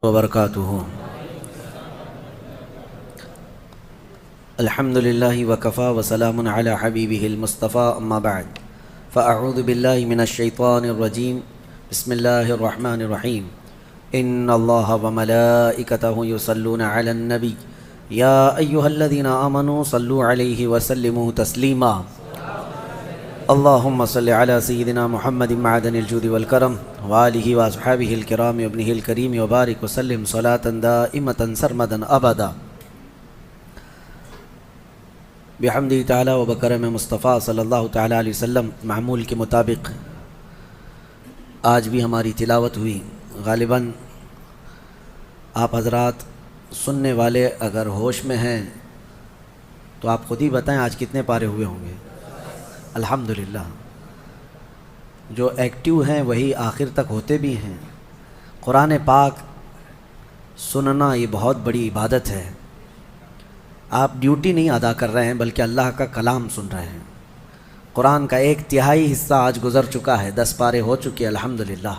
وبرکاتہ۔ الحمد للہ وکفا وسلام علی حبیبہ المصطفیٰ، اما بعد فاعوذ باللہ من الشیطان الرجیم، بسم اللہ الرحمن الرحیم۔ ان اللہ وملائکتہ یصلون علی النبی یا ایہا الذین آمنوا صلوا علیہ وسلموا تسلیما۔ اللہم صل علی سیدنا محمد معدن الجود والکرم وآلہ واصحابہ الکرام وابنہ الکریم وبارک وسلم صلاة دائمة سرمدا ابدا بحمدہ تعالی و بکرم مصطفیٰ صلی اللہ تعالی علیہ وسلم۔ معمول کے مطابق آج بھی ہماری تلاوت ہوئی۔ غالباً آپ حضرات سننے والے اگر ہوش میں ہیں تو آپ خود ہی بتائیں آج کتنے پارے ہوئے ہوں گے؟ الحمدللہ۔ جو ایکٹیو ہیں وہی آخر تک ہوتے بھی ہیں۔ قرآن پاک سننا یہ بہت بڑی عبادت ہے۔ آپ ڈیوٹی نہیں ادا کر رہے ہیں بلکہ اللہ کا کلام سن رہے ہیں۔ قرآن کا 1/3 حصہ آج گزر چکا ہے، 10 پارے ہو چکے الحمدللہ۔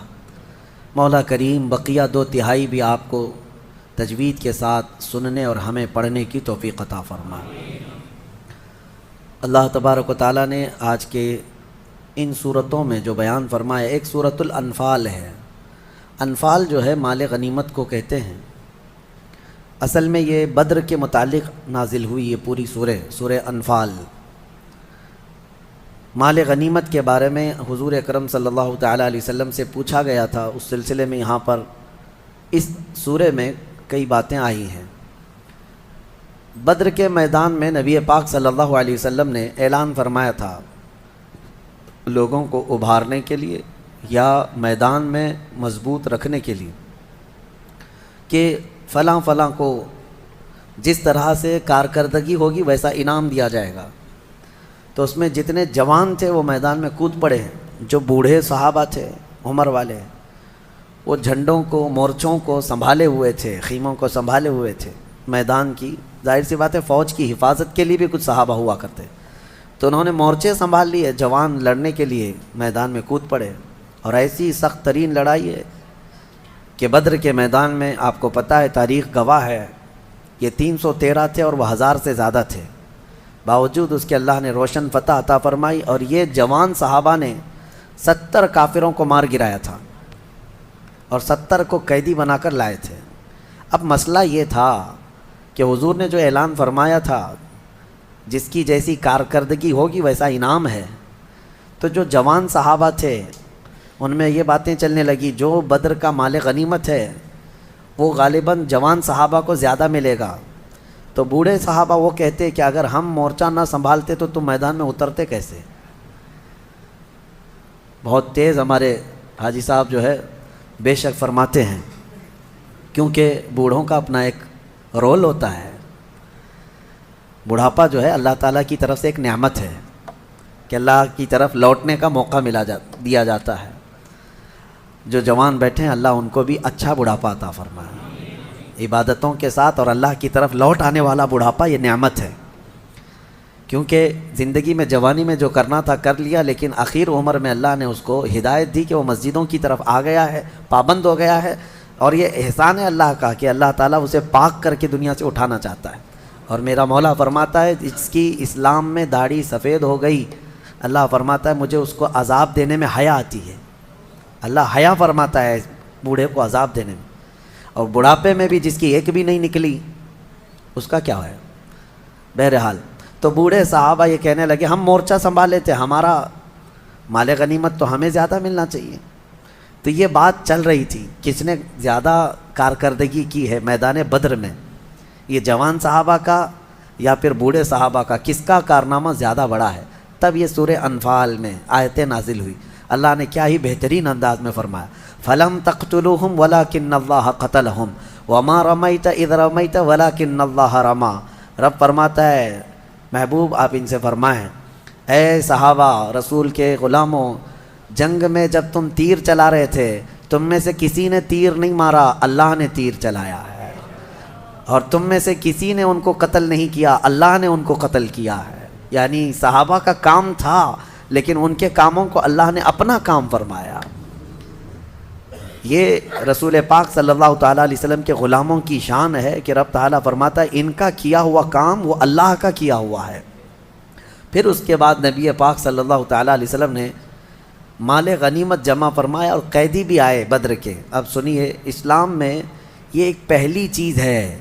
مولا کریم بقیہ 2/3 بھی آپ کو تجوید کے ساتھ سننے اور ہمیں پڑھنے کی توفیق عطا فرمائے۔ اللہ تبارک و تعالیٰ نے آج کے ان صورتوں میں جو بیان فرمایا، ایک سورۃ الانفال ہے۔ انفال جو ہے مال غنیمت کو کہتے ہیں۔ اصل میں یہ بدر کے متعلق نازل ہوئی یہ پوری سورہ انفال۔ مال غنیمت کے بارے میں حضور اکرم صلی اللہ تعالیٰ علیہ وسلم سے پوچھا گیا تھا۔ اس سلسلے میں یہاں پر اس سورہ میں کئی باتیں آئی ہیں۔ بدر کے میدان میں نبی پاک صلی اللہ علیہ وسلم نے اعلان فرمایا تھا لوگوں کو ابھارنے کے لیے یا میدان میں مضبوط رکھنے کے لیے کہ فلاں فلاں کو جس طرح سے کارکردگی ہوگی ویسا انعام دیا جائے گا۔ تو اس میں جتنے جوان تھے وہ میدان میں کود پڑے ہیں۔ جو بوڑھے صحابہ تھے عمر والے وہ جھنڈوں کو مورچوں کو سنبھالے ہوئے تھے، خیموں کو سنبھالے ہوئے تھے۔ میدان کی ظاہر سی بات ہے فوج کی حفاظت کے لیے بھی کچھ صحابہ ہوا کرتے، تو انہوں نے مورچے سنبھال لیے۔ جوان لڑنے کے لیے میدان میں کود پڑے، اور ایسی سخت ترین لڑائی ہے کہ بدر کے میدان میں آپ کو پتہ ہے، تاریخ گواہ ہے، یہ 313 تھے اور وہ 1000 سے زیادہ تھے۔ باوجود اس کے اللہ نے روشن فتح عطا فرمائی، اور یہ جوان صحابہ نے 70 کافروں کو مار گرایا تھا اور 70 کو قیدی بنا کر لائے تھے۔ اب مسئلہ یہ تھا کہ حضور نے جو اعلان فرمایا تھا جس کی جیسی کارکردگی ہوگی ویسا انعام ہے، تو جو جوان صحابہ تھے ان میں یہ باتیں چلنے لگی جو بدر کا مال غنیمت ہے وہ غالباً جوان صحابہ کو زیادہ ملے گا۔ تو بوڑھے صحابہ وہ کہتے کہ اگر ہم مورچہ نہ سنبھالتے تو تم میدان میں اترتے کیسے؟ بہت تیز ہمارے حاجی صاحب جو ہے بے شک فرماتے ہیں، کیونکہ بوڑھوں کا اپنا ایک رول ہوتا ہے۔ بڑھاپا جو ہے اللہ تعالیٰ کی طرف سے ایک نعمت ہے کہ اللہ کی طرف لوٹنے کا موقع دیا جاتا ہے۔ جو جوان بیٹھے ہیں اللہ ان کو بھی اچھا بڑھاپا عطا فرمائے، عبادتوں کے ساتھ اور اللہ کی طرف لوٹ آنے والا بڑھاپا یہ نعمت ہے۔ کیونکہ زندگی میں جوانی میں جو کرنا تھا کر لیا، لیکن آخر عمر میں اللہ نے اس کو ہدایت دی کہ وہ مسجدوں کی طرف آ گیا ہے، پابند ہو گیا ہے، اور یہ احسان ہے اللہ کا کہ اللہ تعالیٰ اسے پاک کر کے دنیا سے اٹھانا چاہتا ہے۔ اور میرا مولا فرماتا ہے جس کی اسلام میں داڑھی سفید ہو گئی، اللہ فرماتا ہے مجھے اس کو عذاب دینے میں حیا آتی ہے۔ اللہ حیا فرماتا ہے بوڑھے کو عذاب دینے میں، اور بڑھاپے میں بھی جس کی ایک بھی نہیں نکلی اس کا کیا ہے؟ بہرحال تو بوڑھے صحابہ یہ کہنے لگے ہم مورچہ سنبھال لیتے، ہمارا مال غنیمت تو ہمیں زیادہ ملنا چاہیے۔ تو یہ بات چل رہی تھی کس نے زیادہ کارکردگی کی ہے میدان بدر میں، یہ جوان صحابہ کا یا پھر بوڑھے صحابہ کا، کس کا کارنامہ زیادہ بڑا ہے؟ تب یہ سورہ انفال میں آیتیں نازل ہوئی۔ اللہ نے کیا ہی بہترین انداز میں فرمایا، فَلَمْ تَقْتُلُوهُمْ وَلَكِنَّ اللَّهَ قَتَلَهُمْ وَمَا رَمَيْتَ إِذْ رَمَيْتَ وَلَكِنَّ اللَّهَ رَمَى۔ رب فرماتا ہے محبوب آپ ان سے فرمائیں، اے صحابہ رسول کے غلاموں، جنگ میں جب تم تیر چلا رہے تھے تم میں سے کسی نے تیر نہیں مارا، اللہ نے تیر چلایا ہے، اور تم میں سے کسی نے ان کو قتل نہیں کیا، اللہ نے ان کو قتل کیا ہے۔ یعنی صحابہ کا کام تھا لیکن ان کے کاموں کو اللہ نے اپنا کام فرمایا۔ یہ رسول پاک صلی اللہ تعالیٰ علیہ وسلم کے غلاموں کی شان ہے کہ رب تعالیٰ فرماتا ہے ان کا کیا ہوا کام وہ اللہ کا کیا ہوا ہے۔ پھر اس کے بعد نبی پاک صلی اللہ تعالیٰ علیہ وسلم نے مال غنیمت جمع فرمایا اور قیدی بھی آئے بدر کے۔ اب سنیے، اسلام میں یہ ایک پہلی چیز ہے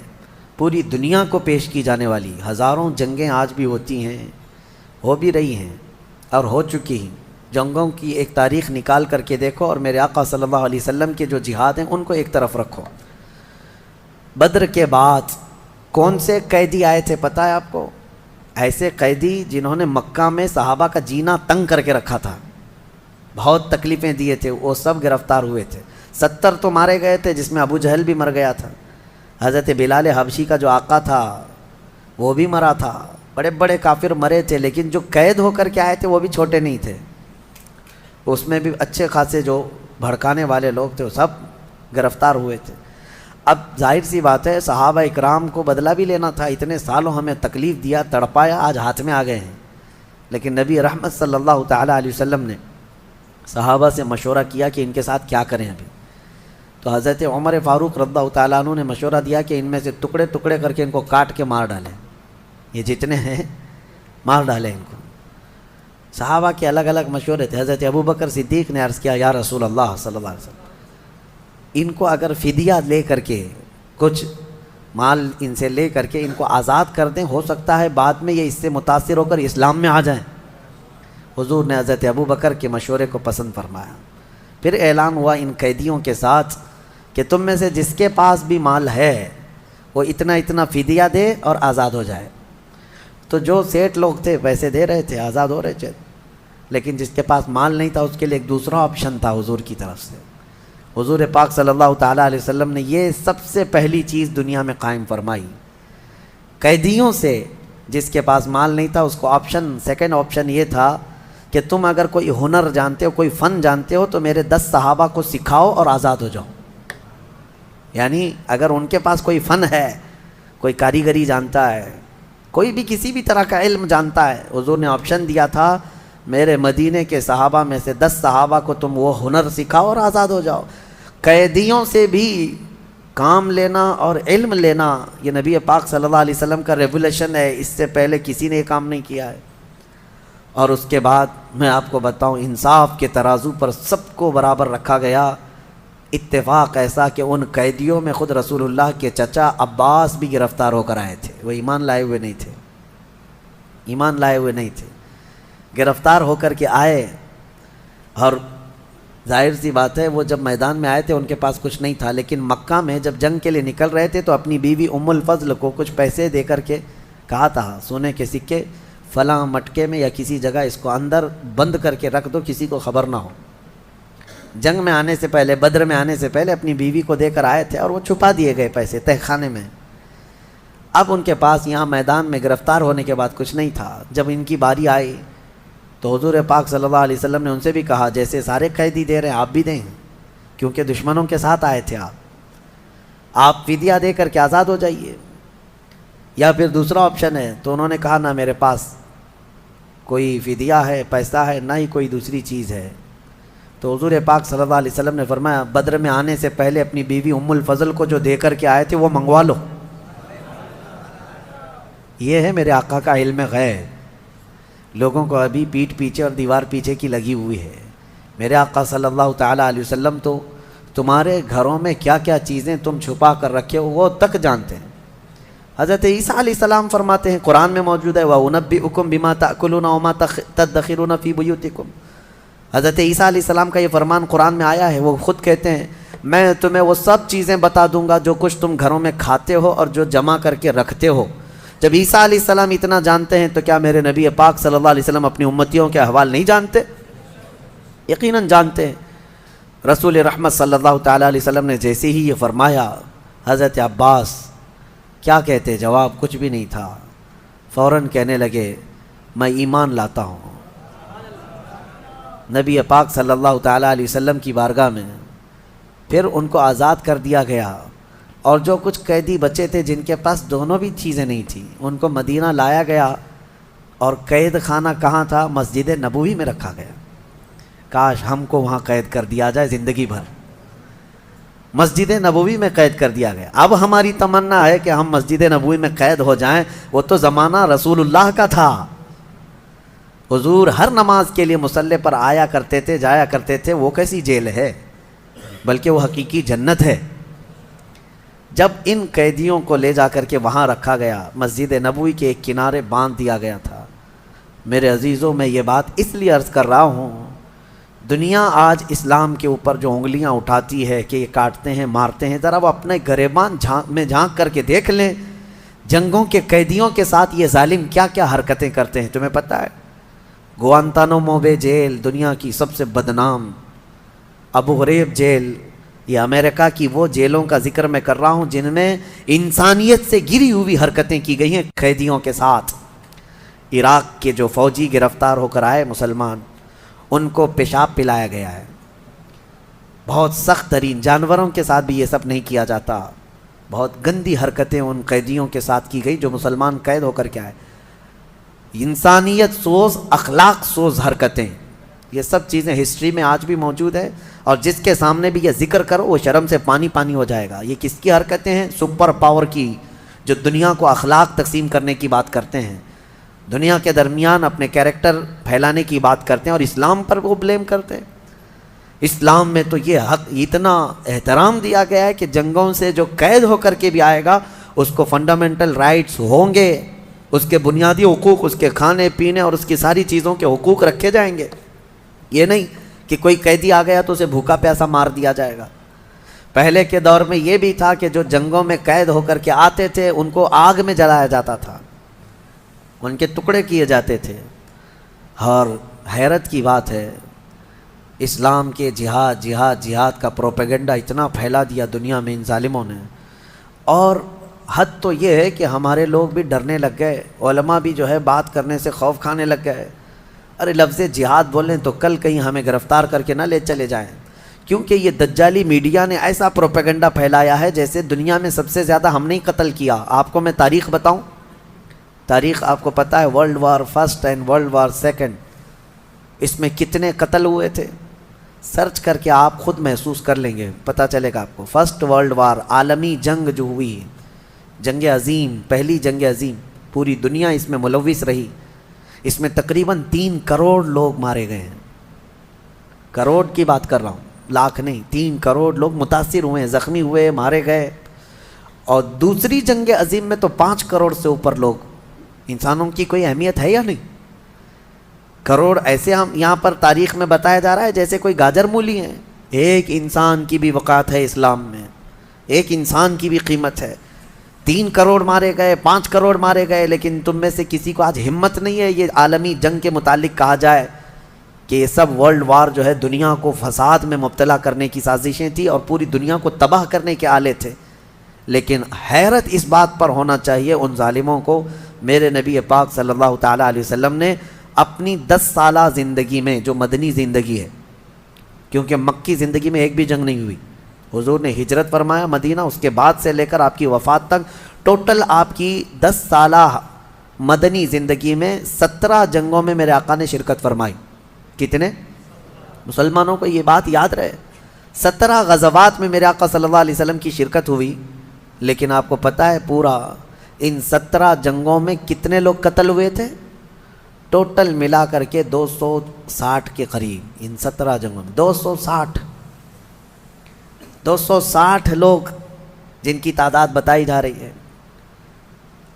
پوری دنیا کو پیش کی جانے والی۔ ہزاروں جنگیں آج بھی ہوتی ہیں، ہو بھی رہی ہیں اور ہو چکی ہیں۔ جنگوں کی ایک تاریخ نکال کر کے دیکھو اور میرے آقا صلی اللہ علیہ وسلم کے جو جہاد ہیں ان کو ایک طرف رکھو۔ بدر کے بعد کون سے قیدی آئے تھے پتہ ہے آپ کو؟ ایسے قیدی جنہوں نے مکہ میں صحابہ کا جینا تنگ کر کے رکھا تھا، بہت تکلیفیں دیے تھے، وہ سب گرفتار ہوئے تھے۔ 70 تو مارے گئے تھے جس میں ابو جہل بھی مر گیا تھا۔ حضرت بلال حبشی کا جو آقا تھا وہ بھی مرا تھا، بڑے بڑے کافر مرے تھے، لیکن جو قید ہو کر کے آئے تھے وہ بھی چھوٹے نہیں تھے، اس میں بھی اچھے خاصے جو بھڑکانے والے لوگ تھے وہ سب گرفتار ہوئے تھے۔ اب ظاہر سی بات ہے صحابہ اکرام کو بدلہ بھی لینا تھا، اتنے سالوں ہمیں تکلیف دیا، تڑپایا، آج ہاتھ میں آ گئے ہیں۔ لیکن نبی رحمت صلی اللہ تعالیٰ علیہ وسلم نے صحابہ سے مشورہ کیا کہ ان کے ساتھ کیا کریں ابھی۔ تو حضرت عمر فاروق رضی اللہ تعالیٰ عنہ نے مشورہ دیا کہ ان میں سے ٹکڑے ٹکڑے کر کے ان کو کاٹ کے مار ڈالیں، یہ جتنے ہیں مار ڈالیں ان کو۔ صحابہ کے الگ الگ مشورے تھے۔ حضرت ابو بکر صدیق نے عرض کیا یا رسول اللہ صلی اللہ علیہ وسلم، ان کو اگر فدیہ لے کر کے کچھ مال ان سے لے کر کے ان کو آزاد کر دیں، ہو سکتا ہے بعد میں یہ اس سے متاثر ہو کر اسلام میں آ جائیں۔ حضور نے حضرت ابو بکر کے مشورے کو پسند فرمایا۔ پھر اعلان ہوا ان قیدیوں کے ساتھ کہ تم میں سے جس کے پاس بھی مال ہے وہ اتنا اتنا فدیہ دے اور آزاد ہو جائے۔ تو جو سیٹ لوگ تھے پیسے دے رہے تھے، آزاد ہو رہے تھے، لیکن جس کے پاس مال نہیں تھا اس کے لیے ایک دوسرا آپشن تھا حضور کی طرف سے۔ حضور پاک صلی اللہ تعالیٰ علیہ وسلم نے یہ سب سے پہلی چیز دنیا میں قائم فرمائی۔ قیدیوں سے جس کے پاس مال نہیں تھا اس کو آپشن، سیکنڈ آپشن یہ تھا کہ تم اگر کوئی ہنر جانتے ہو، کوئی فن جانتے ہو تو میرے 10 صحابہ کو سکھاؤ اور آزاد ہو جاؤ۔ یعنی اگر ان کے پاس کوئی فن ہے، کوئی کاریگری جانتا ہے، کوئی بھی کسی بھی طرح کا علم جانتا ہے، حضور نے آپشن دیا تھا میرے مدینے کے صحابہ میں سے 10 صحابہ کو تم وہ ہنر سکھاؤ اور آزاد ہو جاؤ۔ قیدیوں سے بھی کام لینا اور علم لینا یہ نبی پاک صلی اللہ علیہ وسلم کا ریولیشن ہے، اس سے پہلے کسی نے یہ کام نہیں کیا ہے۔ اور اس کے بعد میں آپ کو بتاؤں انصاف کے ترازو پر سب کو برابر رکھا گیا۔ اتفاق ایسا کہ ان قیدیوں میں خود رسول اللہ کے چچا عباس بھی گرفتار ہو کر آئے تھے، وہ ایمان لائے ہوئے نہیں تھے، ایمان لائے ہوئے نہیں تھے، گرفتار ہو کر کے آئے۔ اور ظاہر سی بات ہے وہ جب میدان میں آئے تھے ان کے پاس کچھ نہیں تھا، لیکن مکہ میں جب جنگ کے لیے نکل رہے تھے تو اپنی بیوی ام الفضل کو کچھ پیسے دے کر کے کہا تھا سونے کے سکے فلاں مٹکے میں یا کسی جگہ اس کو اندر بند کر کے رکھ دو، کسی کو خبر نہ ہو۔ جنگ میں آنے سے پہلے، بدر میں آنے سے پہلے اپنی بیوی کو دے کر آئے تھے اور وہ چھپا دیے گئے پیسے تہہ خانے میں۔ اب ان کے پاس یہاں میدان میں گرفتار ہونے کے بعد کچھ نہیں تھا۔ جب ان کی باری آئی تو حضور پاک صلی اللہ علیہ وسلم نے ان سے بھی کہا جیسے سارے قیدی دے رہے ہیں آپ بھی دیں، کیونکہ دشمنوں کے ساتھ آئے تھے آپ فدیہ دے کر کے آزاد ہو جائیے، یا پھر دوسرا آپشن ہے۔ تو انہوں نے کہا نہ میرے پاس کوئی فدیہ ہے، پیسہ ہے، نہ ہی کوئی دوسری چیز ہے۔ تو حضور پاک صلی اللہ علیہ وسلم نے فرمایا بدر میں آنے سے پہلے اپنی بیوی ام الفضل کو جو دے کر کے آئے تھے وہ منگوا لو۔ یہ ہے میرے آقا کا علم غیب، لوگوں کو ابھی پیٹھ پیچھے اور دیوار پیچھے کی لگی ہوئی ہے۔ میرے آقا صلی اللہ تعالیٰ علیہ وسلم تو تمہارے گھروں میں کیا کیا چیزیں تم چھپا کر رکھے ہو وہ تک جانتے ہیں۔ حضرت عیسیٰ علیہ السلام فرماتے ہیں، قرآن میں موجود ہے وَأُنَبِّئُكُم بِمَا تَأْكُلُونَ وَمَا تَدَّخِرُونَ فِي بُيُوتِكُمْ۔ حضرت عیسیٰ علیہ السلام کا یہ فرمان قرآن میں آیا ہے، وہ خود کہتے ہیں میں تمہیں وہ سب چیزیں بتا دوں گا جو کچھ تم گھروں میں کھاتے ہو اور جو جمع کر کے رکھتے ہو۔ جب عیسیٰ علیہ السلام اتنا جانتے ہیں تو کیا میرے نبی پاک صلی اللہ علیہ وسلم اپنی امتیوں کے احوال نہیں جانتے؟ یقیناً جانتے ہیں۔ رسول رحمت صلی اللہ تعالیٰ علیہ وسلم نے جیسے ہی یہ فرمایا، حضرت عباس کیا کہتے؟ جواب کچھ بھی نہیں تھا، فوراً کہنے لگے میں ایمان لاتا ہوں۔ نبی پاک صلی اللہ تعالیٰ علیہ وسلم کی بارگاہ میں پھر ان کو آزاد کر دیا گیا، اور جو کچھ قیدی بچے تھے جن کے پاس دونوں بھی چیزیں نہیں تھیں ان کو مدینہ لایا گیا، اور قید خانہ کہاں تھا؟ مسجد نبوی میں رکھا گیا۔ کاش ہم کو وہاں قید کر دیا جائے زندگی بھر، مسجد نبوی میں قید کر دیا گیا. اب ہماری تمنا ہے کہ ہم مسجد نبوی میں قید ہو جائیں. وہ تو زمانہ رسول اللہ کا تھا. حضور ہر نماز کے لیے مصلی پر آیا کرتے تھے, جایا کرتے تھے. وہ کیسی جیل ہے, بلکہ وہ حقیقی جنت ہے. جب ان قیدیوں کو لے جا کر کے وہاں رکھا گیا, مسجد نبوی کے ایک کنارے باندھ دیا گیا تھا. میرے عزیزوں, میں یہ بات اس لیے عرض کر رہا ہوں, دنیا آج اسلام کے اوپر جو انگلیاں اٹھاتی ہے کہ یہ کاٹتے ہیں, مارتے ہیں, ذرا وہ اپنے گریبان میں جھانک کر کے دیکھ لیں. جنگوں کے قیدیوں کے ساتھ یہ ظالم کیا کیا حرکتیں کرتے ہیں. تمہیں پتہ ہے, گوانتانامو بے جیل دنیا کی سب سے بدنام, ابو غریب جیل, یہ امریکہ کی وہ جیلوں کا ذکر میں کر رہا ہوں جن میں انسانیت سے گری ہوئی حرکتیں کی گئی ہیں قیدیوں کے ساتھ. عراق کے جو فوجی گرفتار ہو کر آئے مسلمان, ان کو پیشاب پلایا گیا ہے. بہت سخت ترین, جانوروں کے ساتھ بھی یہ سب نہیں کیا جاتا. بہت گندی حرکتیں ان قیدیوں کے ساتھ کی گئی جو مسلمان قید ہو کر کے آئے. انسانیت سوز, اخلاق سوز حرکتیں, یہ سب چیزیں ہسٹری میں آج بھی موجود ہے. اور جس کے سامنے بھی یہ ذکر کرو وہ شرم سے پانی پانی ہو جائے گا. یہ کس کی حرکتیں ہیں؟ سپر پاور کی, جو دنیا کو اخلاق تقسیم کرنے کی بات کرتے ہیں, دنیا کے درمیان اپنے کیریکٹر پھیلانے کی بات کرتے ہیں, اور اسلام پر وہ بلیم کرتے ہیں. اسلام میں تو یہ حق اتنا احترام دیا گیا ہے کہ جنگوں سے جو قید ہو کر کے بھی آئے گا اس کو فنڈامنٹل رائٹس ہوں گے, اس کے بنیادی حقوق, اس کے کھانے پینے اور اس کی ساری چیزوں کے حقوق رکھے جائیں گے. یہ نہیں کہ کوئی قیدی آ گیا تو اسے بھوکا پیاسا مار دیا جائے گا. پہلے کے دور میں یہ بھی تھا کہ جو جنگوں میں قید ہو کر کے آتے تھے ان کو آگ میں جلایا جاتا تھا, ان کے ٹکڑے کیے جاتے تھے. اور حیرت کی بات ہے, اسلام کے جہاد جہاد جہاد کا پروپیگنڈا اتنا پھیلا دیا دنیا میں ان ظالموں نے. اور حد تو یہ ہے کہ ہمارے لوگ بھی ڈرنے لگ گئے, علماء بھی جو ہے بات کرنے سے خوف کھانے لگ گئے. ارے لفظ جہاد بولیں تو کل کہیں ہمیں گرفتار کر کے نہ لے چلے جائیں, کیونکہ یہ دجالی میڈیا نے ایسا پروپیگنڈا پھیلایا ہے جیسے دنیا میں سب سے زیادہ ہم نے قتل کیا. آپ کو میں تاریخ بتاؤں, تاریخ آپ کو پتہ ہے, world war first and world war second, اس میں کتنے قتل ہوئے تھے؟ سرچ کر کے آپ خود محسوس کر لیں گے, پتہ چلے گا آپ کو. فرسٹ ورلڈ وار, عالمی جنگ جو ہوئی, جنگ عظیم, پہلی جنگ عظیم, پوری دنیا اس میں ملوث رہی. اس میں تقریباً 3 کروڑ لوگ مارے گئے ہیں. کروڑ کی بات کر رہا ہوں, لاکھ نہیں. 3 کروڑ لوگ متاثر ہوئے, زخمی ہوئے, مارے گئے. اور دوسری جنگ عظیم میں تو 5 کروڑ سے اوپر لوگ. انسانوں کی کوئی اہمیت ہے یا نہیں؟ کروڑ ایسے ہم یہاں پر تاریخ میں بتایا جا رہا ہے جیسے کوئی گاجر مولی ہیں. ایک انسان کی بھی وقعت ہے اسلام میں, ایک انسان کی بھی قیمت ہے. 3 کروڑ مارے گئے, 5 کروڑ مارے گئے, لیکن تم میں سے کسی کو آج ہمت نہیں ہے یہ عالمی جنگ کے متعلق کہا جائے کہ یہ سب ورلڈ وار جو ہے دنیا کو فساد میں مبتلا کرنے کی سازشیں تھیں اور پوری دنیا کو تباہ کرنے کے آلے تھے. لیکن حیرت اس بات پر ہونا چاہیے ان ظالموں کو, میرے نبی پاک صلی اللہ تعالیٰ علیہ وسلم نے اپنی 10 سالہ زندگی میں, جو مدنی زندگی ہے, کیونکہ مکی زندگی میں ایک بھی جنگ نہیں ہوئی, حضور نے ہجرت فرمایا مدینہ, اس کے بعد سے لے کر آپ کی وفات تک ٹوٹل آپ کی 10 سالہ مدنی زندگی میں 17 جنگوں میں میرے آقا نے شرکت فرمائی. کتنے؟ مسلمانوں کو یہ بات یاد رہے, 17 غزوات میں میرے آقا صلی اللہ علیہ وسلم کی شرکت ہوئی. لیکن آپ کو پتہ ہے پورا ان 17 جنگوں میں کتنے لوگ قتل ہوئے تھے؟ ٹوٹل ملا کر کے 260 کے قریب. ان 17 جنگوں میں 260 لوگ جن کی تعداد بتائی جا رہی ہے.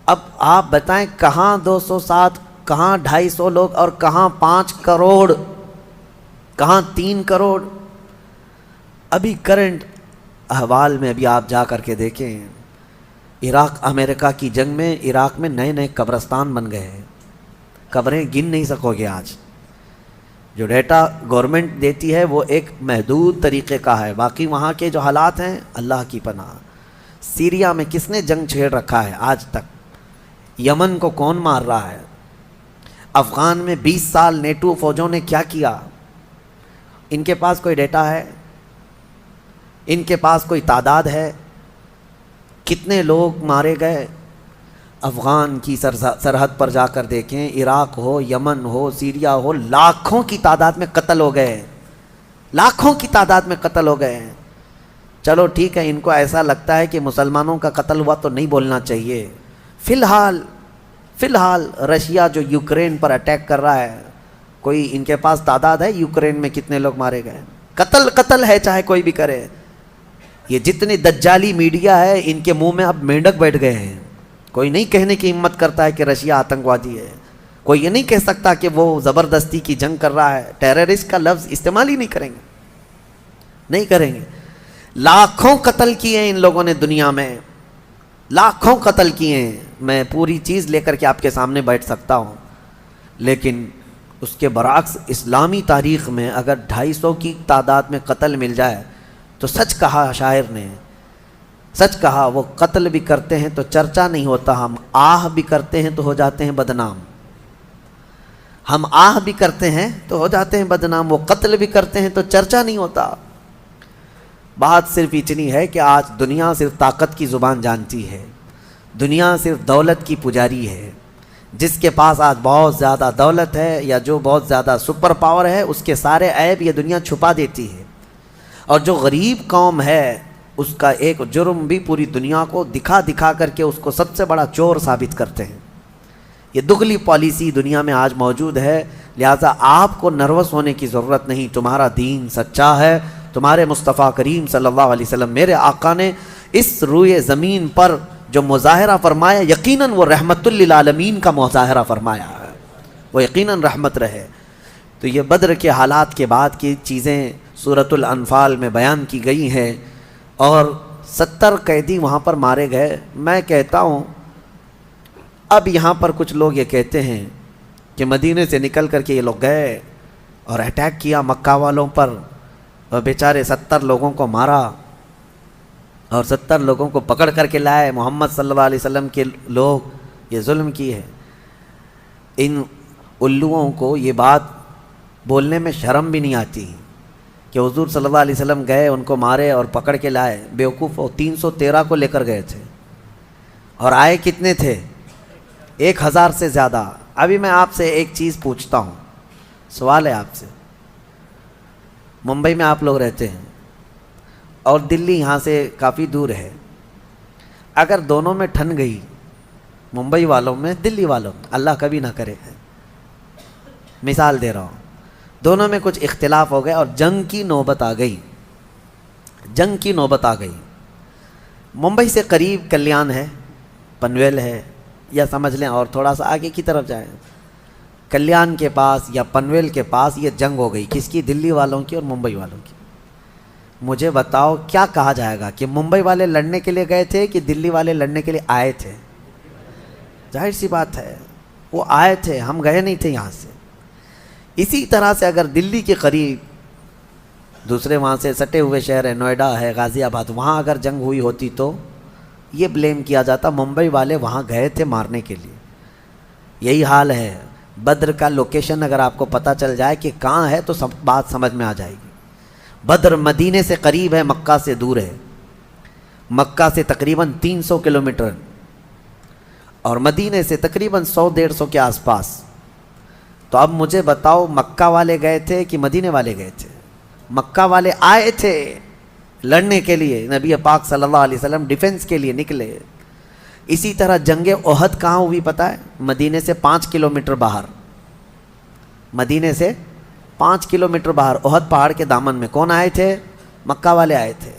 اب آپ بتائیں کہاں 260, کہاں 250 لوگ, اور کہاں 5 کروڑ, کہاں 3 کروڑ. ابھی کرنٹ احوال میں ابھی آپ جا کر کے دیکھیں, عراق امریکہ کی جنگ میں عراق میں نئے نئے قبرستان بن گئے ہیں, قبریں گن نہیں سکو گے آج. جو ڈیٹا گورنمنٹ دیتی ہے وہ ایک محدود طریقے کا ہے, باقی وہاں کے جو حالات ہیں اللہ کی پناہ. سیریا میں کس نے جنگ چھیڑ رکھا ہے آج تک؟ یمن کو کون مار رہا ہے؟ افغان میں 20 سال نیٹو فوجوں نے کیا کیا؟ ان کے پاس کوئی ڈیٹا ہے؟ ان کے پاس کوئی تعداد ہے؟ کتنے لوگ مارے گئے؟ افغان کی سرحد پر جا کر دیکھیں, عراق ہو, یمن ہو, سیریا ہو, لاکھوں کی تعداد میں قتل ہو گئے, لاکھوں کی تعداد میں قتل ہو گئے ہیں. چلو ٹھیک ہے، ان کو ایسا لگتا ہے کہ مسلمانوں کا قتل ہوا تو نہیں بولنا چاہیے. فی الحال رشیا جو یوکرین پر اٹیک کر رہا ہے، کوئی ان کے پاس تعداد ہے یوکرین میں کتنے لوگ مارے گئے؟ قتل ہے، چاہے کوئی بھی کرے. یہ جتنی دجالی میڈیا ہے ان کے منہ میں اب مینڈک بیٹھ گئے ہیں. کوئی نہیں کہنے کی ہمت کرتا ہے کہ رشیا آتنکوادی ہے. کوئی یہ نہیں کہہ سکتا کہ وہ زبردستی کی جنگ کر رہا ہے. ٹیررسٹ کا لفظ استعمال ہی نہیں کریں گے. لاکھوں قتل کیے ہیں ان لوگوں نے دنیا میں، لاکھوں قتل کیے ہیں. میں پوری چیز لے کر کے آپ کے سامنے بیٹھ سکتا ہوں، لیکن اس کے برعکس اسلامی تاریخ میں اگر 250 کی تعداد میں قتل مل جائے تو سچ کہا شاعر نے، سچ کہا. وہ قتل بھی کرتے ہیں تو چرچا نہیں ہوتا، ہم آہ بھی کرتے ہیں تو ہو جاتے ہیں بدنام. ہم آہ بھی کرتے ہیں تو ہو جاتے ہیں بدنام، وہ قتل بھی کرتے ہیں تو چرچا نہیں ہوتا. بات صرف اتنی ہے کہ آج دنیا صرف طاقت کی زبان جانتی ہے، دنیا صرف دولت کی پجاری ہے. جس کے پاس آج بہت زیادہ دولت ہے یا جو بہت زیادہ سپر پاور ہے، اس کے سارے عیب یہ دنیا چھپا دیتی ہے. اور جو غریب قوم ہے اس کا ایک جرم بھی پوری دنیا کو دکھا کر کے اس کو سب سے بڑا چور ثابت کرتے ہیں. یہ دگلی پالیسی دنیا میں آج موجود ہے. لہٰذا آپ کو نروس ہونے کی ضرورت نہیں. تمہارا دین سچا ہے. تمہارے مصطفیٰ کریم صلی اللہ علیہ وسلم میرے آقا نے اس روئے زمین پر جو مظاہرہ فرمایا، یقیناً وہ رحمت للعالمین کا مظاہرہ فرمایا ہے، وہ یقیناً رحمت رہے. تو یہ بدر کے حالات کے بعد کی چیزیں سورۃ الانفال میں بیان کی گئی ہیں، اور 70 قیدی وہاں پر مارے گئے. میں کہتا ہوں اب یہاں پر کچھ لوگ یہ کہتے ہیں کہ مدینے سے نکل کر کے یہ لوگ گئے اور اٹیک کیا مکہ والوں پر، اور بیچارے 70 لوگوں کو مارا اور 70 لوگوں کو پکڑ کر کے لائے. محمد صلی اللہ علیہ وسلم کے لوگ یہ ظلم کی ہے. ان الوؤں کو یہ بات بولنے میں شرم بھی نہیں آتی کہ حضور صلی اللہ علیہ وسلم گئے، ان کو مارے اور پکڑ کے لائے. بیوقوف ہو، 313 کو لے کر گئے تھے اور آئے کتنے تھے؟ 1000 سے زیادہ. ابھی میں آپ سے ایک چیز پوچھتا ہوں، سوال ہے آپ سے. ممبئی میں آپ لوگ رہتے ہیں اور دلی یہاں سے کافی دور ہے. اگر دونوں میں ٹھن گئی، ممبئی والوں میں دلی والوں میں، اللہ کبھی نہ کرے، مثال دے رہا ہوں، دونوں میں کچھ اختلاف ہو گئے اور جنگ کی نوبت آ گئی. ممبئی سے قریب کلیان ہے، پنویل ہے، یا سمجھ لیں اور تھوڑا سا آگے کی طرف جائیں، کلیان کے پاس یا پنویل کے پاس یہ جنگ ہو گئی. کس کی؟ دلی والوں کی اور ممبئی والوں کی. مجھے بتاؤ کیا کہا جائے گا، کہ ممبئی والے لڑنے کے لیے گئے تھے کہ دلی والے لڑنے کے لیے آئے تھے؟ ظاہر سی بات ہے وہ آئے تھے، ہم گئے نہیں تھے یہاں سے. اسی طرح سے اگر دلی کے قریب دوسرے وہاں سے سٹے ہوئے شہر ہے، نوئیڈا ہے، غازی آباد، وہاں اگر جنگ ہوئی ہوتی تو یہ بلیم کیا جاتا ممبئی والے وہاں گئے تھے مارنے کے لیے. یہی حال ہے. بدر کا لوکیشن اگر آپ کو پتہ چل جائے کہ کہاں ہے تو سب بات سمجھ میں آ جائے گی. بدر مدینے سے قریب ہے، مکہ سے دور ہے. مکہ سے تقریباً 300 کلومیٹر اور مدینے سے تقریباً 100-150 کے آس پاس. تو اب مجھے بتاؤ مکہ والے گئے تھے کہ مدینے والے گئے تھے؟ مکہ والے آئے تھے لڑنے کے لیے، نبی پاک صلی اللہ علیہ وسلم ڈیفنس کے لیے نکلے. اسی طرح جنگ احد کہاں ہوئی پتہ ہے؟ مدینے سے 5 کلومیٹر باہر. مدینے سے 5 کلومیٹر باہر احد پہاڑ کے دامن میں. کون آئے تھے؟ مکہ والے آئے تھے.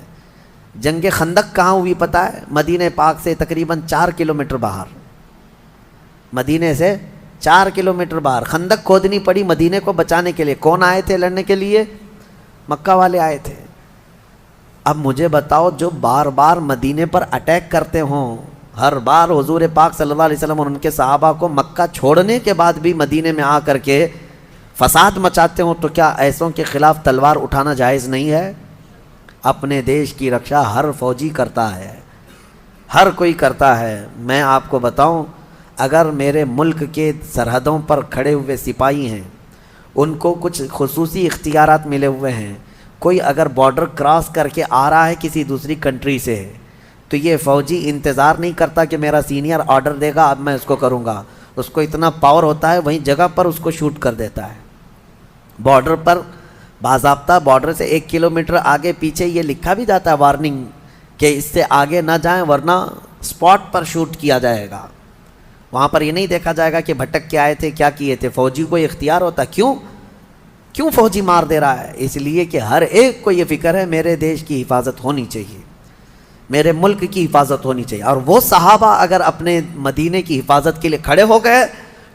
جنگ خندق کہاں ہوئی پتہ ہے؟ مدینہ پاک سے تقریباً 4 کلومیٹر باہر. مدینے سے 4 کلومیٹر باہر خندق کھودنی پڑی مدینے کو بچانے کے لیے. کون آئے تھے لڑنے کے لیے؟ مکہ والے آئے تھے. اب مجھے بتاؤ جو بار بار مدینے پر اٹیک کرتے ہوں، ہر بار حضور پاک صلی اللہ علیہ وسلم اور ان کے صحابہ کو مکہ چھوڑنے کے بعد بھی مدینے میں آ کر کے فساد مچاتے ہوں، تو کیا ایسوں کے خلاف تلوار اٹھانا جائز نہیں ہے؟ اپنے دیش کی رکشا ہر فوجی کرتا ہے، ہر کوئی کرتا ہے. میں آپ کو بتاؤں، اگر میرے ملک کے سرحدوں پر کھڑے ہوئے سپاہی ہیں، ان کو کچھ خصوصی اختیارات ملے ہوئے ہیں، کوئی اگر بارڈر کراس کر کے آ رہا ہے کسی دوسری کنٹری سے، تو یہ فوجی انتظار نہیں کرتا کہ میرا سینئر آرڈر دے گا اب میں اس کو کروں گا. اس کو اتنا پاور ہوتا ہے وہیں جگہ پر اس کو شوٹ کر دیتا ہے. بارڈر پر باضابطہ بارڈر سے 1 کلومیٹر آگے پیچھے یہ لکھا بھی جاتا ہے وارننگ کہ اس سے آگے نہ جائیں ورنہ اسپاٹ پر شوٹ کیا جائے گا. وہاں پر یہ نہیں دیکھا جائے گا کہ بھٹک کے آئے تھے کیا کیے تھے. فوجی کو یہ اختیار ہوتا ہے. کیوں فوجی مار دے رہا ہے؟ اس لیے کہ ہر ایک کو یہ فکر ہے میرے دیش کی حفاظت ہونی چاہیے, میرے ملک کی حفاظت ہونی چاہیے. اور وہ صحابہ اگر اپنے مدینے کی حفاظت کے لیے کھڑے ہو گئے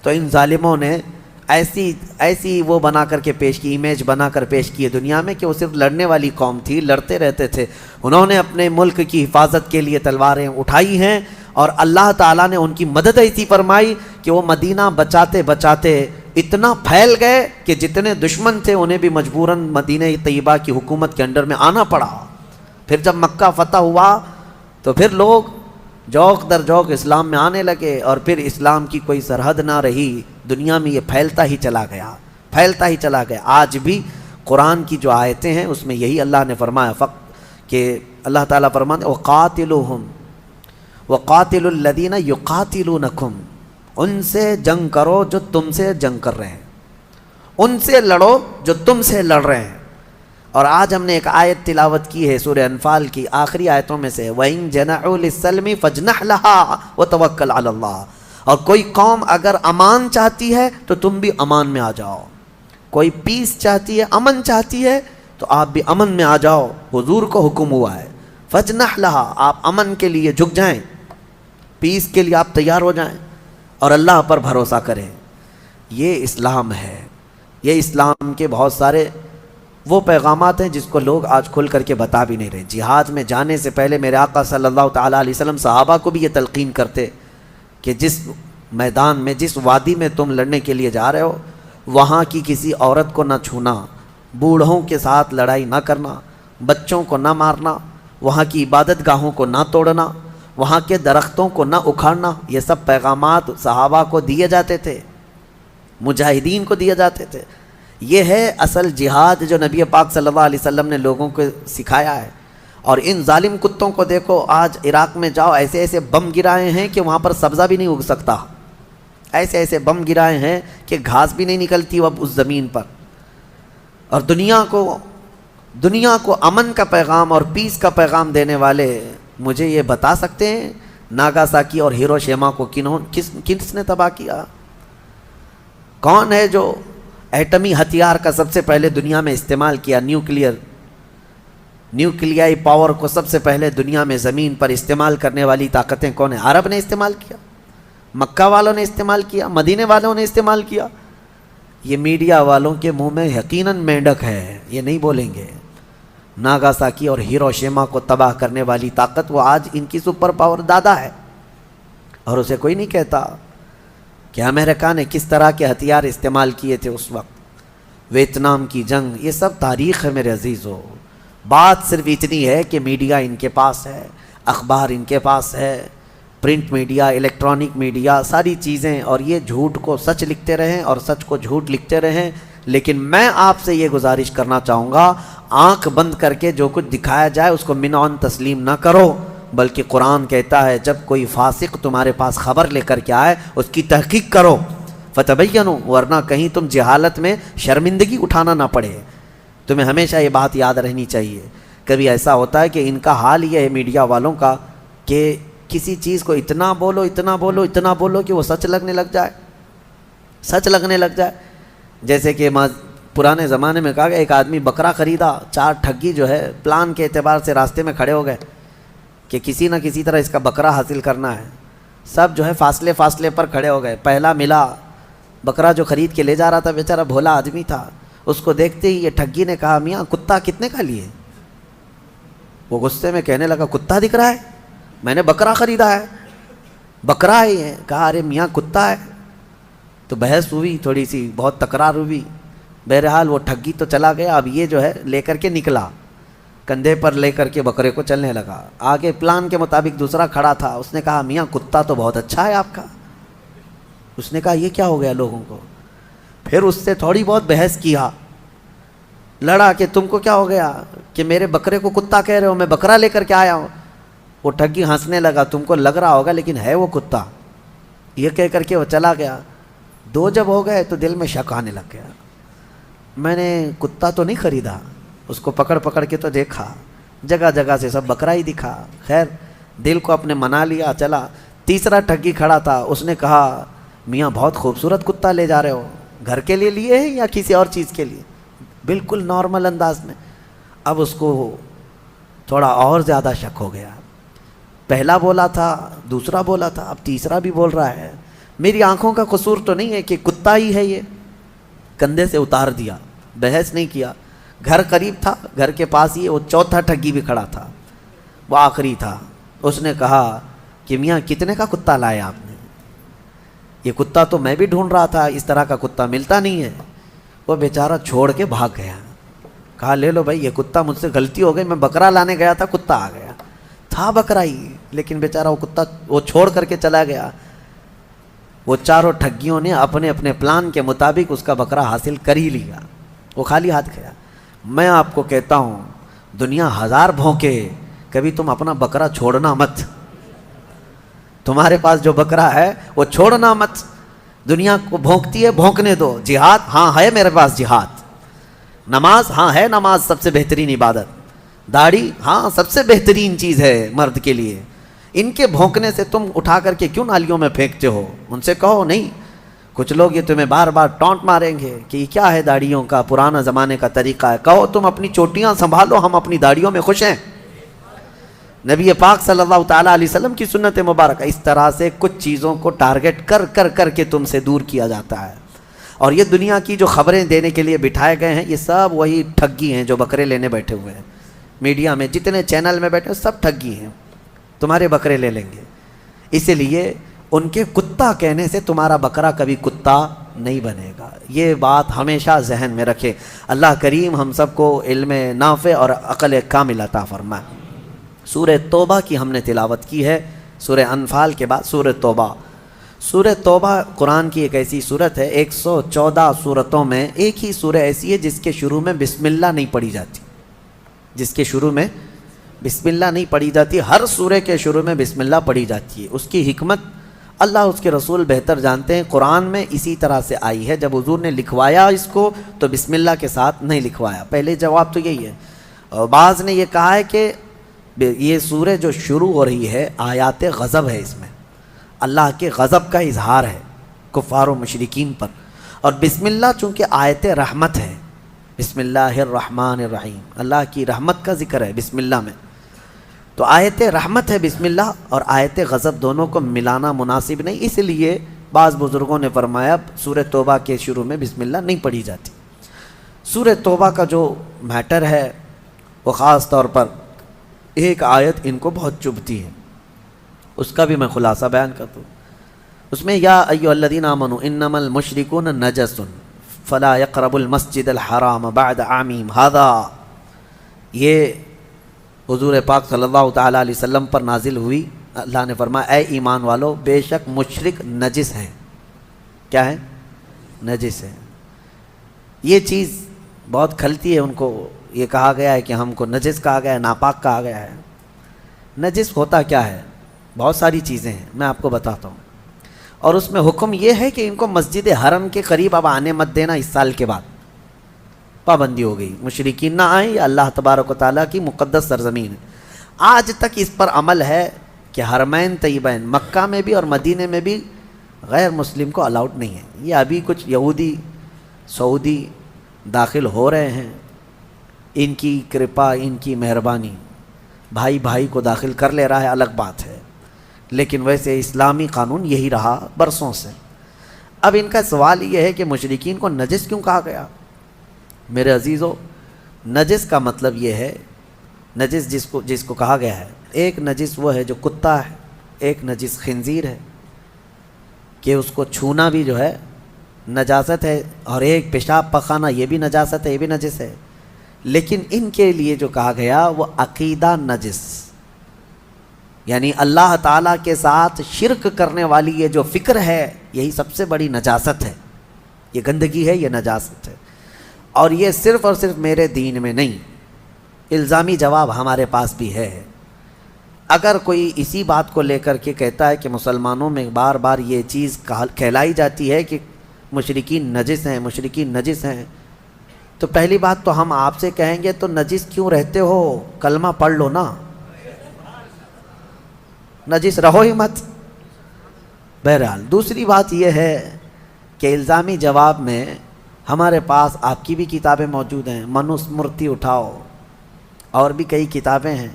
تو ان ظالموں نے ایسی وہ بنا کر کے پیش کی, امیج بنا کر پیش کی ہے دنیا میں کہ وہ صرف لڑنے والی قوم تھی, لڑتے رہتے تھے. انہوں نے اپنے ملک کی حفاظت کے لیے تلواریں اٹھائی ہیں اور اللہ تعالیٰ نے ان کی مدد ایسی فرمائی کہ وہ مدینہ بچاتے بچاتے اتنا پھیل گئے کہ جتنے دشمن تھے انہیں بھی مجبوراً مدینہ طیبہ کی حکومت کے انڈر میں آنا پڑا. پھر جب مکہ فتح ہوا تو پھر لوگ جوق در جوق اسلام میں آنے لگے اور پھر اسلام کی کوئی سرحد نہ رہی. دنیا میں یہ پھیلتا ہی چلا گیا. آج بھی قرآن کی جو آیتیں ہیں اس میں یہی اللہ نے فرمایا کہ اللہ تعالیٰ فرماتے وَقَاتِلُوا الَّذِينَ يُقَاتِلُونَكُمْ, ان سے جنگ کرو جو تم سے جنگ کر رہے ہیں, ان سے لڑو جو تم سے لڑ رہے ہیں. اور آج ہم نے ایک آیت تلاوت کی ہے سورہ انفال کی آخری آیتوں میں سے, وَإِن جَنَحُوا لِلسَّلْمِ فَاجْنَحْ لَهَا وَتَوَكَّلْ عَلَى اللَّهِ. اور کوئی قوم اگر امان چاہتی ہے تو تم بھی امان میں آ جاؤ. کوئی پیس چاہتی ہے, امن چاہتی ہے تو آپ بھی امن میں آ جاؤ. حضور کو حکم ہوا ہے فَاجْنَحْ لَهَا, آپ امن کے لیے جھک جائیں, پیس کے لیے آپ تیار ہو جائیں اور اللہ پر بھروسہ کریں. یہ اسلام ہے. یہ اسلام کے بہت سارے وہ پیغامات ہیں جس کو لوگ آج کھل کر کے بتا بھی نہیں رہے. جہاد میں جانے سے پہلے میرے آقا صلی اللہ تعالیٰ علیہ وسلم صحابہ کو بھی یہ تلقین کرتے کہ جس میدان میں, جس وادی میں تم لڑنے کے لیے جا رہے ہو وہاں کی کسی عورت کو نہ چھونا, بوڑھوں کے ساتھ لڑائی نہ کرنا, بچوں کو نہ مارنا, وہاں کی عبادت گاہوں کو نہ توڑنا, وہاں کے درختوں کو نہ اکھاڑنا. یہ سب پیغامات صحابہ کو دیے جاتے تھے, مجاہدین کو دیے جاتے تھے. یہ ہے اصل جہاد جو نبی پاک صلی اللہ علیہ وسلم نے لوگوں کو سکھایا ہے. اور ان ظالم کتوں کو دیکھو, آج عراق میں جاؤ ایسے ایسے بم گرائے ہیں کہ وہاں پر سبزہ بھی نہیں اگ سکتا. ایسے ایسے بم گرائے ہیں کہ گھاس بھی نہیں نکلتی اب اس زمین پر. اور دنیا کو امن کا پیغام اور پیس کا پیغام دینے والے مجھے یہ بتا سکتے ہیں ناگاساکی اور ہیروشیما کو کس نے تباہ کیا؟ کون ہے جو ایٹمی ہتھیار کا سب سے پہلے دنیا میں استعمال کیا؟ نیوکلیائی پاور کو سب سے پہلے دنیا میں زمین پر استعمال کرنے والی طاقتیں کون ہیں؟ عرب نے استعمال کیا, مکہ والوں نے استعمال کیا, مدینے والوں نے استعمال کیا. یہ میڈیا والوں کے منہ میں یقیناً مینڈک ہے, یہ نہیں بولیں گے. ناگاساکی اور ہیروشیما کو تباہ کرنے والی طاقت وہ آج ان کی سپر پاور دادا ہے, اور اسے کوئی نہیں کہتا کہ امریکہ نے کس طرح کے ہتھیار استعمال کیے تھے اس وقت. ویتنام کی جنگ, یہ سب تاریخ ہے میرے عزیزو. بات صرف اتنی ہے کہ میڈیا ان کے پاس ہے, اخبار ان کے پاس ہے, پرنٹ میڈیا, الیکٹرانک میڈیا, ساری چیزیں, اور یہ جھوٹ کو سچ لکھتے رہیں اور سچ کو جھوٹ لکھتے رہیں. لیکن میں آپ سے یہ گزارش کرنا چاہوں گا, آنکھ بند کر کے جو کچھ دکھایا جائے اس کو منعن تسلیم نہ کرو, بلکہ قرآن کہتا ہے جب کوئی فاسق تمہارے پاس خبر لے کر کے آئے اس کی تحقیق کرو, فتبینوا, ورنہ کہیں تم جہالت میں شرمندگی اٹھانا نہ پڑے. تمہیں ہمیشہ یہ بات یاد رہنی چاہیے. کبھی ایسا ہوتا ہے کہ ان کا حال یہ ہے میڈیا والوں کا کہ کسی چیز کو اتنا بولو کہ وہ سچ لگنے لگ جائے. جیسے کہ پرانے زمانے میں کہا گیا ایک آدمی بکرا خریدا, 4 ٹھگی جو ہے پلان کے اعتبار سے راستے میں کھڑے ہو گئے کہ کسی نہ کسی طرح اس کا بکرا حاصل کرنا ہے. سب جو ہے فاصلے پر کھڑے ہو گئے. پہلا ملا بکرا جو خرید کے لے جا رہا تھا, بیچارہ بھولا آدمی تھا. اس کو دیکھتے ہی یہ ٹھگی نے کہا میاں کتا کتنے کا لیے؟ وہ غصے میں کہنے لگا کتا دکھ رہا ہے, میں نے بکرا خریدا ہے, بکرا ہے یہ. کہا ارے میاں کتا ہے. تو بحث ہوئی تھوڑی سی, بہت تکرار ہوئی. بہرحال وہ ٹھگی تو چلا گیا. اب یہ جو ہے لے کر کے نکلا, کندھے پر لے کر کے بکرے کو چلنے لگا. آگے پلان کے مطابق دوسرا کھڑا تھا, اس نے کہا میاں کتا تو بہت اچھا ہے آپ کا. اس نے کہا یہ کیا ہو گیا لوگوں کو؟ پھر اس سے تھوڑی بہت بحث کیا, لڑا کہ تم کو کیا ہو گیا کہ میرے بکرے کو کتا کہہ رہے ہو, میں بکرا لے کر کے آیا ہوں. وہ ٹھگی ہنسنے لگا, تم کو لگ رہا ہوگا لیکن ہے وہ کتا. یہ کہہ کر کے وہ چلا گیا. 2 جب ہو گئے تو دل میں شک آنے لگ گیا. میں نے کتا تو نہیں خریدا، اس کو پکڑ پکڑ کے تو دیکھا، جگہ جگہ سے سب بکرا ہی دکھا، خیر دل کو اپنے منا لیا، چلا۔ تیسرا ٹھگی کھڑا تھا، اس نے کہا میاں بہت خوبصورت کتا لے جا رہے ہو، گھر کے لیے لیے ہیں یا کسی اور چیز کے لیے؟ بالکل نارمل انداز میں۔ اب اس کو تھوڑا اور زیادہ شک ہو گیا، پہلا بولا تھا، دوسرا بولا تھا، اب تیسرا بھی بول رہا ہے، میری آنکھوں کا قصور تو نہیں ہے کہ کتا ہی ہے یہ؟ کندھے سے اتار دیا، بحث نہیں کیا۔ گھر قریب تھا، گھر کے پاس ہی وہ چوتھا ٹھگی بھی کھڑا تھا، وہ آخری تھا۔ اس نے کہا کہ میاں کتنے کا کتا لائے آپ نے؟ یہ کتا تو میں بھی ڈھونڈ رہا تھا، اس طرح کا کتا ملتا نہیں ہے۔ وہ بیچارہ چھوڑ کے بھاگ گیا، کہا لے لو بھائی، یہ کتا مجھ سے غلطی ہو گئی، میں بکرا لانے گیا تھا، کتا آ گیا تھا بکرا ہی، لیکن بیچارہ وہ کتا وہ چھوڑ کر کے چلا گیا۔ وہ چاروں ٹھگیوں نے اپنے اپنے پلان کے مطابق اس کا بکرا حاصل کر ہی لیا، وہ خالی ہاتھ گیا۔ میں آپ کو کہتا ہوں دنیا ہزار بھونکے، کبھی تم اپنا بکرا چھوڑنا مت، تمہارے پاس جو بکرا ہے وہ چھوڑنا مت۔ دنیا کو بھونکتی ہے، بھونکنے دو۔ جہاد، ہاں ہے میرے پاس جہاد۔ نماز، ہاں ہے نماز سب سے بہترین عبادت۔ داڑھی، ہاں سب سے بہترین چیز ہے مرد کے لیے۔ ان کے بھونکنے سے تم اٹھا کر کے کیوں نالیوں میں پھینکتے ہو؟ ان سے کہو نہیں۔ کچھ لوگ یہ تمہیں بار بار ٹونٹ ماریں گے کہ یہ کیا ہے داڑھیوں کا، پرانا زمانے کا طریقہ ہے۔ کہو تم اپنی چوٹیاں سنبھالو، ہم اپنی داڑھیوں میں خوش ہیں۔ نبی پاک صلی اللہ تعالیٰ علیہ وسلم کی سنت مبارکہ، اس طرح سے کچھ چیزوں کو ٹارگٹ کر کر کر کے تم سے دور کیا جاتا ہے۔ اور یہ دنیا کی جو خبریں دینے کے لیے بٹھائے گئے ہیں، یہ سب وہی ٹھگی ہیں جو بکرے لینے بیٹھے ہوئے ہیں۔ میڈیا میں جتنے چینل میں بیٹھے ہیں سب ٹھگی ہیں، تمہارے بکرے لے لیں گے۔ اسی لیے ان کے کتا کہنے سے تمہارا بکرا کبھی کتا نہیں بنے گا، یہ بات ہمیشہ ذہن میں رکھے۔ اللہ کریم ہم سب کو علم نافع اور عقل کامل عطا فرمائے۔ سورہ توبہ کی ہم نے تلاوت کی ہے، سورہ انفال کے بعد سورہ توبہ۔ سورہ توبہ قرآن کی ایک ایسی سورت ہے، 114 سورتوں میں ایک ہی سورہ ایسی ہے جس کے شروع میں بسم اللہ نہیں پڑھی جاتی، جس کے شروع میں بسم اللہ نہیں پڑھی جاتی۔ ہر سورہ کے شروع میں بسم اللہ پڑھی جاتی ہے۔ اس کی حکمت اللہ اس کے رسول بہتر جانتے ہیں۔ قرآن میں اسی طرح سے آئی ہے، جب حضور نے لکھوایا اس کو تو بسم اللہ کے ساتھ نہیں لکھوایا۔ پہلے جواب تو یہی ہے۔ اور بعض نے یہ کہا ہے کہ یہ سورہ جو شروع ہو رہی ہے آیات غضب ہے، اس میں اللہ کے غضب کا اظہار ہے کفار و مشرکین پر۔ اور بسم اللہ چونکہ آیت رحمت ہے، بسم اللہ الرحمن الرحیم، اللہ کی رحمت کا ذکر ہے بسم اللہ میں، تو آیت رحمت ہے بسم اللہ، اور آیت غضب دونوں کو ملانا مناسب نہیں، اس لیے بعض بزرگوں نے فرمایا سورہ توبہ کے شروع میں بسم اللہ نہیں پڑھی جاتی۔ سورہ توبہ کا جو میٹر ہے وہ خاص طور پر ایک آیت ان کو بہت چبھتی ہے، اس کا بھی میں خلاصہ بیان کر دوں۔ اس میں یا ایھا الذین آمنوا انما المشرکون نجس فلا یقربوا المسجد الحرام بعد عامہم ھذا، یہ حضور پاک صلی اللہ تعالیٰ علیہ وسلم پر نازل ہوئی۔ اللہ نے فرمایا اے ایمان والو، بے شک مشرک نجس ہیں۔ کیا ہے؟ نجس ہے۔ یہ چیز بہت کھلتی ہے ان کو، یہ کہا گیا ہے کہ ہم کو نجس کہا گیا ہے، ناپاک کہا گیا ہے۔ نجس ہوتا کیا ہے؟ بہت ساری چیزیں ہیں، میں آپ کو بتاتا ہوں۔ اور اس میں حکم یہ ہے کہ ان کو مسجد حرم کے قریب اب آنے مت دینا، اس سال کے بعد پابندی ہو گئی، مشرکین نہ آئیں، یہ اللہ تبارک و تعالیٰ کی مقدس سرزمین ہے۔ آج تک اس پر عمل ہے کہ حرمین طیبین مکہ میں بھی اور مدینے میں بھی غیر مسلم کو الاؤڈ نہیں ہے۔ یہ ابھی کچھ یہودی سعودی داخل ہو رہے ہیں، ان کی کرپا، ان کی مہربانی، بھائی بھائی کو داخل کر لے رہا ہے، الگ بات ہے، لیکن ویسے اسلامی قانون یہی رہا برسوں سے۔ اب ان کا سوال یہ ہے کہ مشرکین کو نجس کیوں کہا گیا؟ میرے عزیزو، نجس کا مطلب یہ ہے، نجس جس کو کہا گیا ہے، ایک نجس وہ ہے جو کتا ہے، ایک نجس خنزیر ہے کہ اس کو چھونا بھی جو ہے نجاست ہے، اور ایک پیشاب پخانا یہ بھی نجاست ہے، یہ بھی نجس ہے۔ لیکن ان کے لیے جو کہا گیا وہ عقیدہ نجس، یعنی اللہ تعالیٰ کے ساتھ شرک کرنے والی یہ جو فکر ہے، یہی سب سے بڑی نجاست ہے، یہ گندگی ہے، یہ نجاست ہے۔ اور یہ صرف اور صرف میرے دین میں نہیں، الزامی جواب ہمارے پاس بھی ہے۔ اگر کوئی اسی بات کو لے کر کے کہتا ہے کہ مسلمانوں میں بار بار یہ چیز کہلائی جاتی ہے کہ مشرکین نجس ہیں، مشرکین نجس ہیں، تو پہلی بات تو ہم آپ سے کہیں گے تو نجس کیوں رہتے ہو، کلمہ پڑھ لو نا، نجس رہو ہی مت۔ بہرحال دوسری بات یہ ہے کہ الزامی جواب میں ہمارے پاس آپ کی بھی کتابیں موجود ہیں، منوسمرتی اٹھاؤ، اور بھی کئی کتابیں ہیں،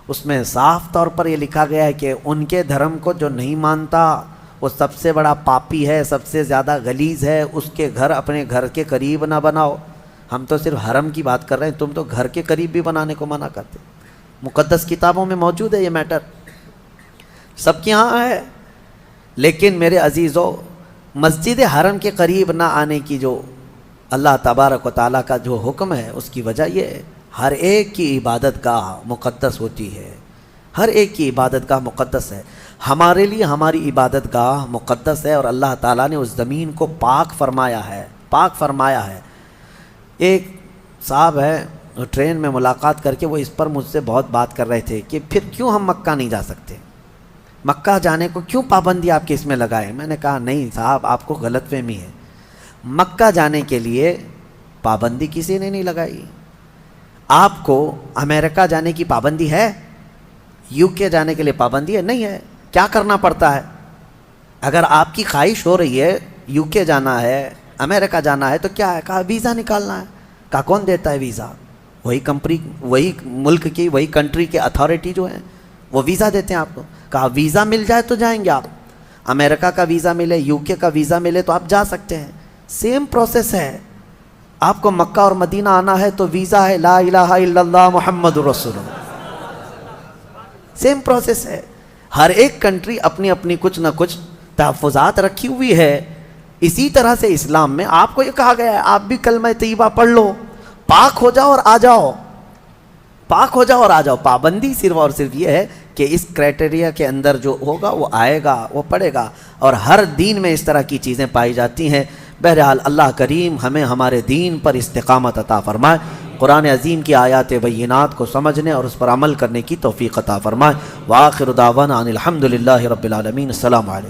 اس میں صاف طور پر یہ لکھا گیا ہے کہ ان کے دھرم کو جو نہیں مانتا وہ سب سے بڑا پاپی ہے، سب سے زیادہ غلیظ ہے، اس کے گھر اپنے گھر کے قریب نہ بناؤ۔ ہم تو صرف حرم کی بات کر رہے ہیں، تم تو گھر کے قریب بھی بنانے کو منع کرتے۔ مقدس کتابوں میں موجود ہے یہ میٹر، سب کے ہاں ہے۔ لیکن میرے عزیزو، مسجد حرم کے قریب نہ آنے کی جو اللہ تبارک و تعالیٰ کا جو حکم ہے، اس کی وجہ یہ ہے ہر ایک کی عبادت گاہ مقدس ہوتی ہے، ہر ایک کی عبادت گاہ مقدس ہے۔ ہمارے لیے ہماری عبادت گاہ مقدس ہے، اور اللہ تعالیٰ نے اس زمین کو پاک فرمایا ہے، پاک فرمایا ہے۔ ایک صاحب ہے، ٹرین میں ملاقات کر کے وہ اس پر مجھ سے بہت بات کر رہے تھے کہ پھر کیوں ہم مکہ نہیں جا سکتے، مکہ جانے کو کیوں پابندی آپ کے اس میں لگائے؟ میں نے کہا نہیں صاحب، آپ کو غلط فہمی ہے، مکہ جانے کے لیے پابندی کسی نے نہیں لگائی۔ آپ کو امریکہ جانے کی پابندی ہے؟ یو کے جانے کے لیے پابندی ہے؟ نہیں ہے۔ کیا کرنا پڑتا ہے؟ اگر آپ کی خواہش ہو رہی ہے یو کے جانا ہے، امریکہ جانا ہے، تو کیا ہے؟ کہا ویزا نکالنا ہے۔ کہا کون دیتا ہے ویزا؟ وہی کمپنی، وہی ملک کی، وہی کنٹری کے اتھارٹی جو ہیں وہ ویزا دیتے ہیں آپ کو۔ کہا ویزا مل جائے تو جائیں گے آپ، امریکہ کا ویزا ملے، یو کے کا ویزا ملے تو آپ جا سکتے ہیں۔ سیم پروسیس ہے، آپ کو مکہ اور مدینہ آنا ہے تو ویزا ہے لا الہ الا اللہ محمد رسول اللہ، سیم پروسیس ہے۔ ہر ایک کنٹری اپنی اپنی کچھ نہ کچھ تحفظات رکھی ہوئی ہے۔ اسی طرح سے اسلام میں آپ کو یہ کہا گیا ہے آپ بھی کلمہ طیبہ پڑھ لو، پاک ہو جاؤ اور آ جاؤ، پاک ہو جاؤ اور آ جاؤ۔ پابندی صرف اور صرف یہ ہے کہ اس کرائٹیریا کے اندر جو ہوگا وہ آئے گا، وہ پڑھے گا، اور ہر دین میں اس طرح کی چیزیں پائی جاتی ہیں۔ بہرحال اللہ کریم ہمیں ہمارے دین پر استقامت عطا فرمائے، قرآن عظیم کی آیات بینات کو سمجھنے اور اس پر عمل کرنے کی توفیق عطا فرمائے۔ وآخر دعوانا ان الحمد للہ رب العالمین۔ السلام علیکم۔